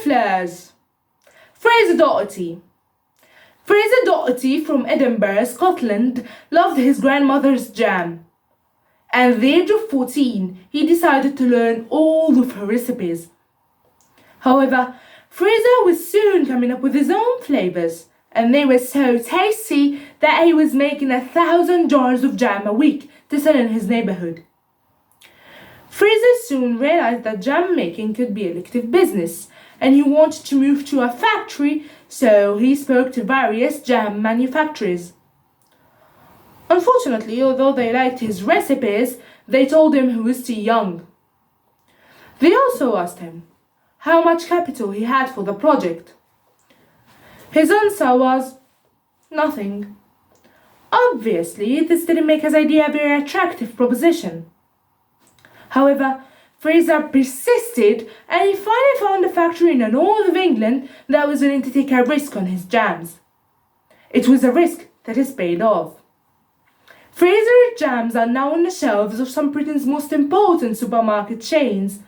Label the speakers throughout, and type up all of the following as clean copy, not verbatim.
Speaker 1: fliers. Fraser Doherty. Fraser Doherty from Edinburgh, Scotland, loved his grandmother's jam. At the age of 14, he decided to learn all of her recipes. However, Fraser was soon coming up with his own flavors, and they were so tasty that he was making 1,000 jars of jam a week to sell in his neighborhood. Fraser soon realized that jam making could be a lucrative business, and he wanted to move to a factory, so he spoke to various jam manufacturers. Unfortunately, although they liked his recipes, they told him he was too young. They also asked him how much capital he had for the project. His answer was nothing. Obviously, this didn't make his idea a very attractive proposition. However, Fraser persisted, and he finally found a factory in the north of England that was willing to take a risk on his jams. It was a risk that has paid off. Fraser's jams are now on the shelves of some of Britain's most important supermarket chains,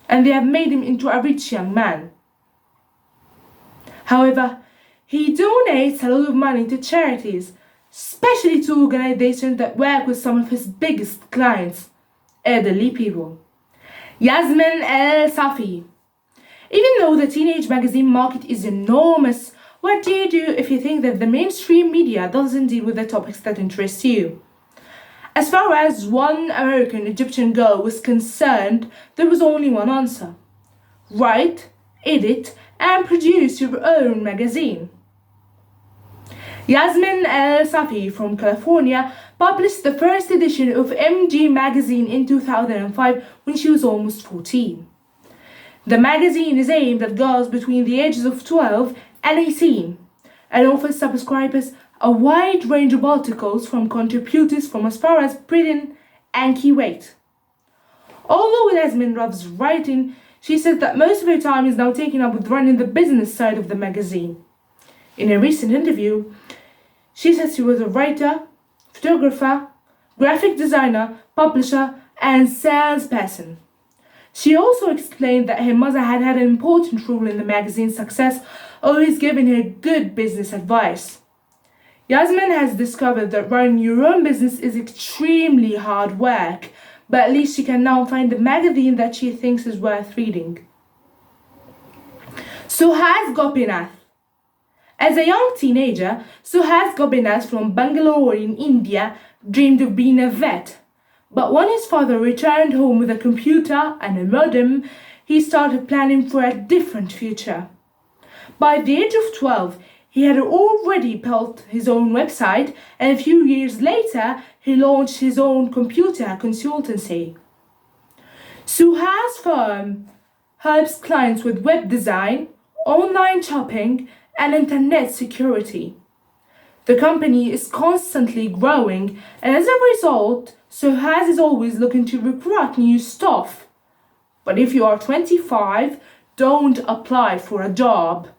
Speaker 1: and they have made him into a rich young man. However, he donates a lot of money to charities, especially to organizations that work with some of his biggest clients, elderly people. Yasmin El-Safi. Even though the teenage magazine market is enormous, what do you do if you think that the mainstream media doesn't deal with the topics that interest you? As far as one American Egyptian girl was concerned, there was only one answer: write, edit, and produce your own magazine. Yasmin El-Safi from California published the first edition of MG magazine in 2005 when she was almost 14. The magazine is aimed at girls between the ages of 12 and 18 and offers subscribers a wide range of articles from contributors from as far as Britain and Kuwait. Although Yasmin loves writing, she says that most of her time is now taken up with running the business side of the magazine. In a recent interview, she says she was a writer, photographer, graphic designer, publisher, and salesperson. She also explained that her mother had had an important role in the magazine's success, always giving her good business advice. Yasmin has discovered that running your own business is extremely hard work, but at least she can now find a magazine that she thinks is worth reading. Suhas Gopinath. As a young teenager, Suhas Gopinath from Bangalore in India dreamed of being a vet. But when his father returned home with a computer and a modem, he started planning for a different future. By the age of 12, he had already built his own website, and a few years later, he launched his own computer consultancy. Suhas' firm helps clients with web design, online shopping, and internet security. The company is constantly growing, and as a result, Suhas is always looking to recruit new staff. But if you are 25, don't apply for a job.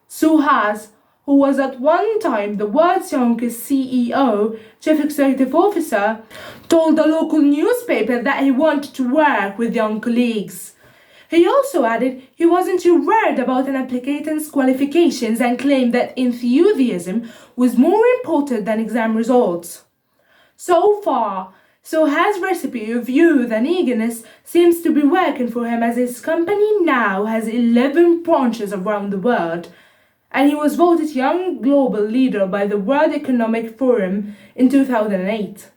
Speaker 1: Suhas, who was at one time the world's youngest CEO, chief executive officer, told the local newspaper that he wanted to work with young colleagues. He also added he wasn't too worried about an applicant's qualifications and claimed that enthusiasm was more important than exam results. So far, Suhas' recipe of youth and eagerness seems to be working for him, as his company now has 11 branches around the world, and he was voted Young Global Leader by the World Economic Forum in 2008.